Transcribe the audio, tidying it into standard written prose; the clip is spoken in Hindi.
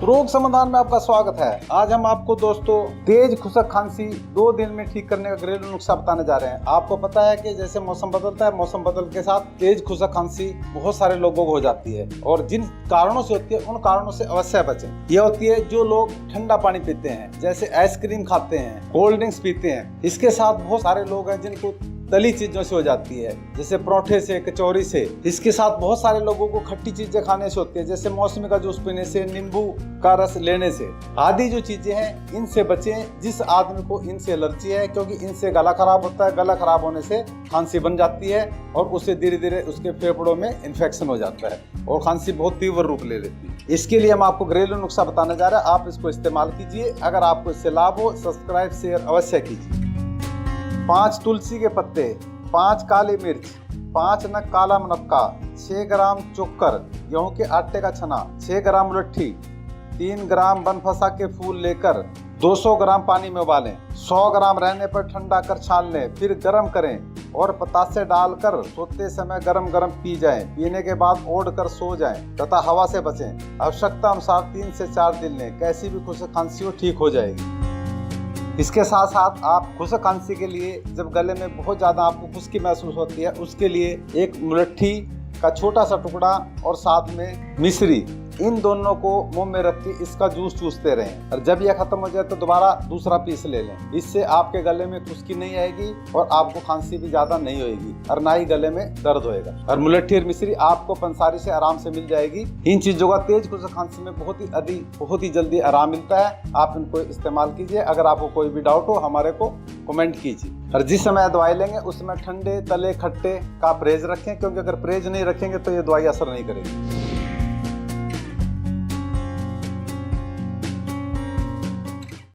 रोग समाधान में आपका स्वागत है। आज हम आपको दोस्तों तेज खुशक खांसी 2 दिन में ठीक करने का घरेलू नुस्खा बताने जा रहे हैं। आपको पता है कि जैसे मौसम बदलता है, मौसम बदल के साथ तेज खुशक खांसी बहुत सारे लोगों को हो जाती है और जिन कारणों से होती है उन कारणों से अवश्य बचें। यह होती है जो लोग ठंडा पानी पीते हैं, जैसे आइसक्रीम खाते हैं, कोल्ड ड्रिंक्स पीते हैं। इसके साथ बहुत सारे लोग हैं जिनको तली चीजों से हो जाती है, जैसे परोठे से, कचौरी से। इसके साथ बहुत सारे लोगों को खट्टी चीजें खाने से होती है, जैसे मौसमी का जूस पीने से, नींबू का रस लेने से। आदि जो चीजें हैं इनसे बचें। जिस आदमी को इनसे एलर्जी है, क्योंकि इनसे गला खराब होता है, गला खराब होने से खांसी बन जाती है और उससे धीरे धीरे उसके फेफड़ों में इन्फेक्शन हो जाता है और खांसी बहुत तीव्र रूप ले लेती है। इसके लिए हम आपको घरेलू नुस्खा बताने जा रहे हैं, आप इसको इस्तेमाल कीजिए। अगर आपको इससे लाभ हो, सब्सक्राइब शेयर अवश्य कीजिए। 5 तुलसी के पत्ते, 5 काली मिर्च, 5 नग काला मुनक्का, 6 ग्राम चोकर, गेहूं के आटे का छना, 6 ग्राम मुलट्ठी, 3 ग्राम बनफसा के फूल लेकर 200 ग्राम पानी में उबालें। 100 ग्राम रहने पर ठंडा कर छान लें, फिर गर्म करें और पतासे डालकर सोते समय गरम गरम पी जाएं। पीने के बाद ओढ़ कर सो जाएं तथा हवा से बचें। आवश्यकता अनुसार 3 से 4 दिन लें। कैसी भी खुशक खांसी हो ठीक हो जाएगी। इसके साथ साथ आप खुशक खांसी के लिए, जब गले में बहुत ज़्यादा आपको खुश्की महसूस होती है, उसके लिए एक मुलट्ठी का छोटा सा टुकड़ा और साथ में मिश्री, इन दोनों को मुंह में रख के इसका जूस चूसते रहें और जब यह खत्म हो जाए तो दोबारा दूसरा पीस ले लें। इससे आपके गले में खुश्की नहीं आएगी और आपको खांसी भी ज़्यादा नहीं होगी और ना ही गले में दर्द होएगा। और मुलट्ठी और मिश्री आपको पंसारी से आराम से मिल जाएगी। इन चीज़ों का तेज खुशक खांसी में बहुत ही जल्दी आराम मिलता है। आप इनको इस्तेमाल कीजिए। अगर आपको कोई भी डाउट हो हमारे को कमेंट कीजिए। और जिस समय दवाई लेंगे उस समय ठंडे तले खट्टे का परहेज रखें, क्योंकि अगर परहेज नहीं रखेंगे तो ये दवाई असर नहीं करेगी।